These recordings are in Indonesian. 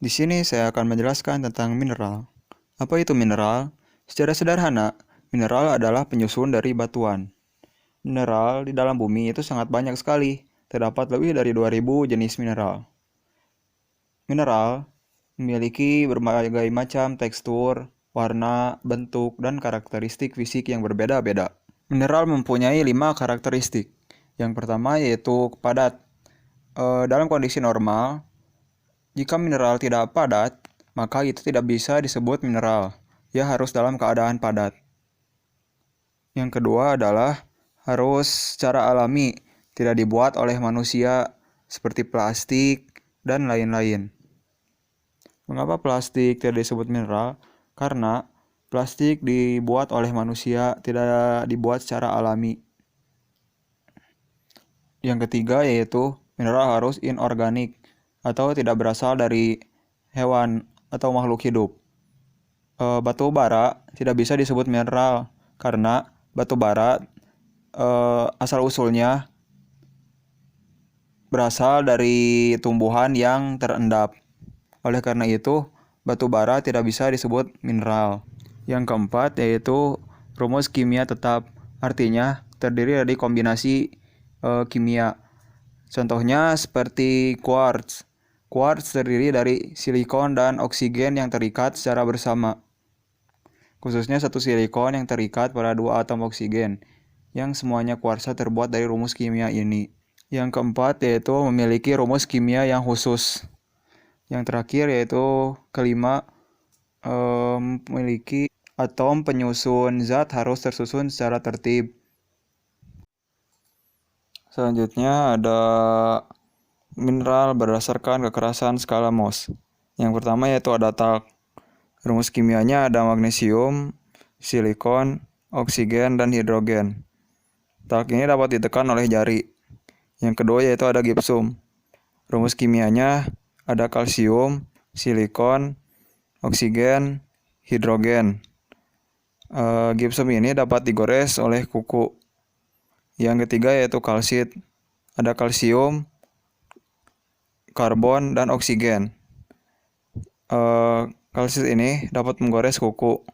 Di sini saya akan menjelaskan tentang mineral. Apa itu mineral? Secara sederhana, mineral adalah penyusun dari batuan. Mineral di dalam bumi itu sangat banyak sekali. Terdapat lebih dari 2000 jenis mineral. Mineral memiliki berbagai macam tekstur, warna, bentuk, dan karakteristik fisik yang berbeda-beda. Mineral mempunyai 5 karakteristik. Yang pertama yaitu padat. Dalam kondisi normal, jika mineral tidak padat, maka itu tidak bisa disebut mineral. Ia harus dalam keadaan padat. Yang kedua adalah harus secara alami, tidak dibuat oleh manusia seperti plastik dan lain-lain. Mengapa plastik tidak disebut mineral? Karena plastik dibuat oleh manusia, tidak dibuat secara alami. Yang ketiga yaitu mineral harus inorganik atau tidak berasal dari hewan atau makhluk hidup. Batu bara tidak bisa disebut mineral karena batu bara asal usulnya berasal dari tumbuhan yang terendap. Oleh karena itu, batu bara tidak bisa disebut mineral. Yang keempat yaitu rumus kimia tetap, artinya terdiri dari kombinasi kimia. Contohnya seperti quartz. Quartz terdiri dari silikon dan oksigen yang terikat secara bersama. Khususnya satu silikon yang terikat pada dua atom oksigen, yang semuanya kuarsa terbuat dari rumus kimia ini. Yang keempat yaitu memiliki rumus kimia yang khusus. Yang terakhir yaitu kelima, memiliki atom penyusun zat harus tersusun secara tertib. Selanjutnya ada mineral berdasarkan kekerasan skala Mohs. Yang pertama yaitu ada talk. Rumus kimianya ada magnesium, silikon, oksigen, dan hidrogen. Talk ini dapat ditekan oleh jari. Yang kedua yaitu ada gipsum. Rumus kimianya ada kalsium, silikon, oksigen, hidrogen. Gipsum ini dapat digores oleh kuku. Yang ketiga yaitu kalsit. Ada kalsium, karbon, dan oksigen. Kalsit ini dapat menggores kuku.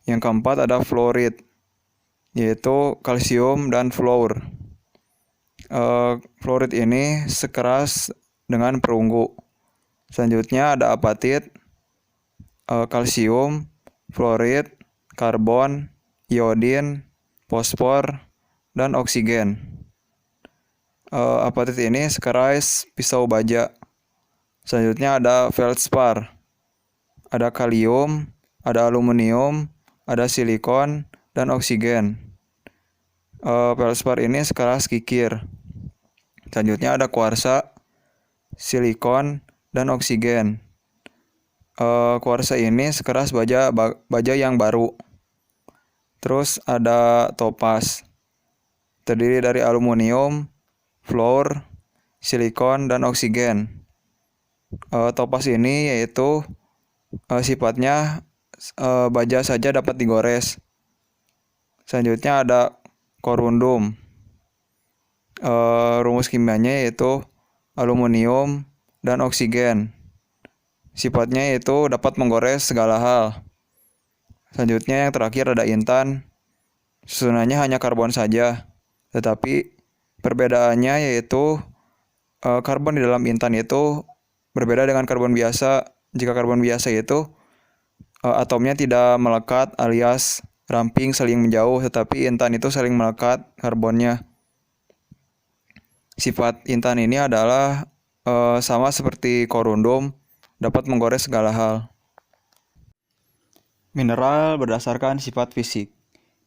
Yang keempat ada fluorid, yaitu kalsium dan fluor. Fluorid ini sekeras dengan perunggu. Selanjutnya ada apatit, kalsium, fluorid, karbon, iodin, fosfor, dan oksigen. Apatit ini sekeras pisau baja. Selanjutnya ada feldspar. Ada kalium, ada aluminium, ada silikon, dan oksigen. Feldspar ini sekeras kikir. Selanjutnya ada kuarsa, silikon, dan oksigen. Kuarsa ini sekeras baja yang baru. Terus ada topas. Terdiri dari aluminium, fluor, silikon, dan oksigen. Topas ini yaitu sifatnya baja saja dapat digores. Selanjutnya ada korundum. Rumus kimianya yaitu aluminium dan oksigen. Sifatnya yaitu dapat menggores segala hal. Selanjutnya yang terakhir ada intan. Susunannya hanya karbon saja. Tetapi perbedaannya yaitu karbon di dalam intan itu berbeda dengan karbon biasa. Jika karbon biasa itu atomnya tidak melekat alias ramping saling menjauh, tetapi intan itu saling melekat karbonnya. Sifat intan ini adalah sama seperti korundum, dapat menggores segala hal. Mineral berdasarkan sifat fisik.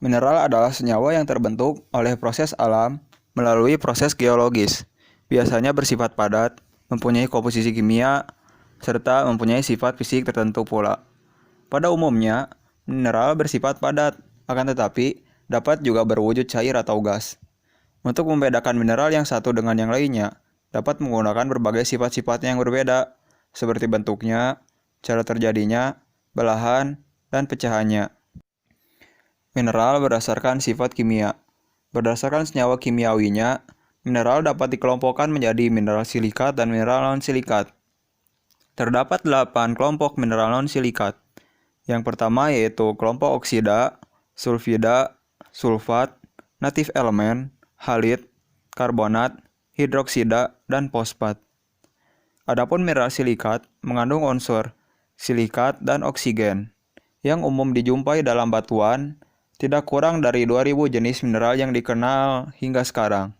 Mineral adalah senyawa yang terbentuk oleh proses alam melalui proses geologis. Biasanya bersifat padat, mempunyai komposisi kimia, serta mempunyai sifat fisik tertentu pula. Pada umumnya, mineral bersifat padat, akan tetapi dapat juga berwujud cair atau gas. Untuk membedakan mineral yang satu dengan yang lainnya, dapat menggunakan berbagai sifat-sifatnya yang berbeda, seperti bentuknya, cara terjadinya, belahan, dan pecahannya. Mineral berdasarkan sifat kimia. Berdasarkan senyawa kimiawinya, mineral dapat dikelompokkan menjadi mineral silikat dan mineral non-silikat. Terdapat 8 kelompok mineral non-silikat. Yang pertama yaitu kelompok oksida, sulfida, sulfat, native element, halit, karbonat, hidroksida, dan fosfat. Adapun mineral silikat mengandung unsur silikat dan oksigen yang umum dijumpai dalam batuan, tidak kurang dari 2000 jenis mineral yang dikenal hingga sekarang.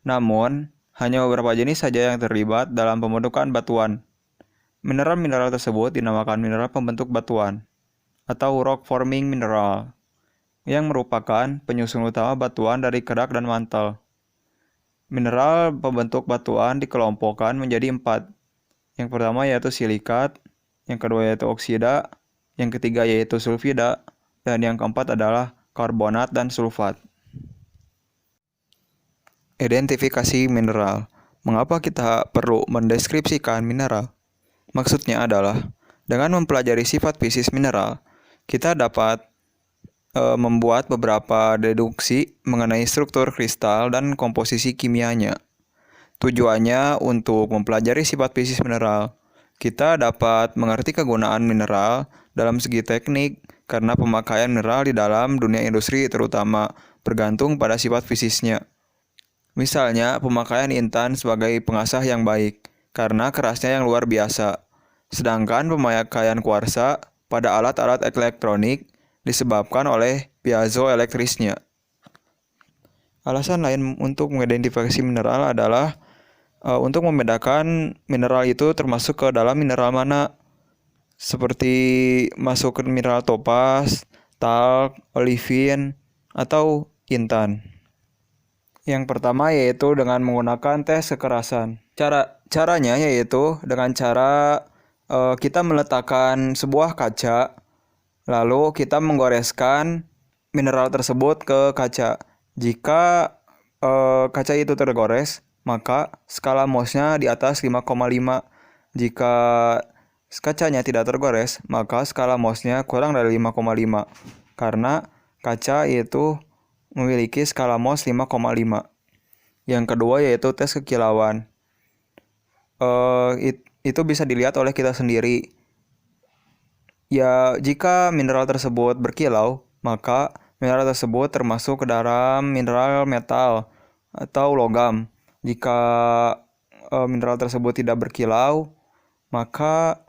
Namun, hanya beberapa jenis saja yang terlibat dalam pembentukan batuan. Mineral-mineral tersebut dinamakan mineral pembentuk batuan atau rock forming mineral yang merupakan penyusun utama batuan dari kerak dan mantel. Mineral pembentuk batuan dikelompokkan menjadi 4. Yang pertama yaitu silikat, yang kedua yaitu oksida, yang ketiga yaitu sulfida, dan yang keempat adalah karbonat dan sulfat. Identifikasi mineral. Mengapa kita perlu mendeskripsikan mineral? Maksudnya adalah, dengan mempelajari sifat fisik mineral, kita dapat membuat beberapa deduksi mengenai struktur kristal dan komposisi kimianya. Tujuannya untuk mempelajari sifat fisik mineral. Kita dapat mengerti kegunaan mineral dalam segi teknik karena pemakaian mineral di dalam dunia industri terutama bergantung pada sifat fisiknya. Misalnya, pemakaian intan sebagai pengasah yang baik karena kerasnya yang luar biasa. Sedangkan pemakaian kuarsa pada alat-alat elektronik disebabkan oleh piezoelektrisnya. Alasan lain untuk mengidentifikasi mineral adalah untuk membedakan mineral itu termasuk ke dalam mineral mana, seperti masuk ke mineral topas, talk, olivin, atau intan. Yang pertama yaitu dengan menggunakan tes kekerasan. Caranya yaitu dengan cara kita meletakkan sebuah kaca, lalu kita menggoreskan mineral tersebut ke kaca. Jika kaca itu tergores, maka skala Mohsnya di atas 5,5. Jika kacanya tidak tergores, maka skala Mohsnya kurang dari 5,5. Karena kaca itu memiliki skala Mohs 5,5. Yang kedua yaitu tes kekilauan. Itu bisa dilihat oleh kita sendiri. Ya, jika mineral tersebut berkilau, maka mineral tersebut termasuk ke dalam mineral metal atau logam. Jika mineral tersebut tidak berkilau, maka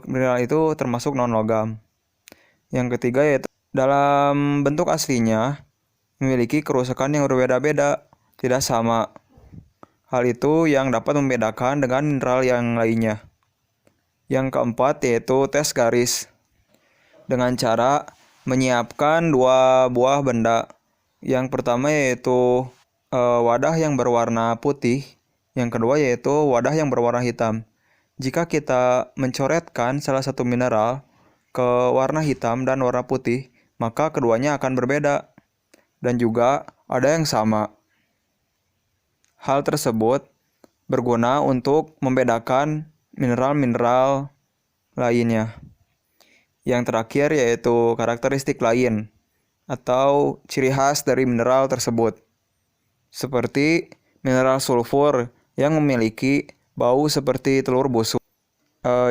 mineral itu termasuk non-logam. Yang ketiga yaitu dalam bentuk aslinya memiliki kerusakan yang berbeda-beda, tidak sama. Hal itu yang dapat membedakan dengan mineral yang lainnya. Yang keempat yaitu tes garis. Dengan cara menyiapkan 2 buah benda. Yang pertama yaitu wadah yang berwarna putih. Yang kedua yaitu wadah yang berwarna hitam. Jika kita mencoretkan salah satu mineral ke warna hitam dan warna putih, maka keduanya akan berbeda. Dan juga ada yang sama. Hal tersebut berguna untuk membedakan mineral-mineral lainnya. Yang terakhir yaitu karakteristik lain atau ciri khas dari mineral tersebut. Seperti mineral sulfur yang memiliki bau seperti telur busuk.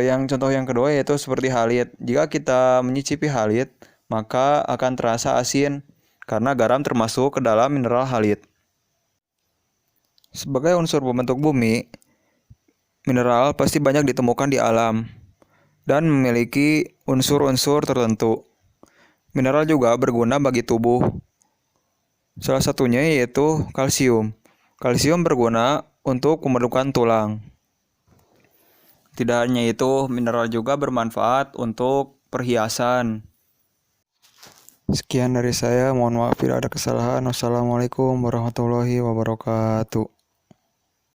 Yang contoh yang kedua yaitu seperti halit. Jika kita menyicipi halit, maka akan terasa asin karena garam termasuk ke dalam mineral halit. Sebagai unsur pembentuk bumi, mineral pasti banyak ditemukan di alam dan memiliki unsur-unsur tertentu. Mineral juga berguna bagi tubuh. Salah satunya yaitu kalsium. Kalsium berguna untuk pembentukan tulang. Tidak hanya itu, mineral juga bermanfaat untuk perhiasan. Sekian dari saya, mohon maaf bila ada kesalahan. Wassalamualaikum warahmatullahi wabarakatuh.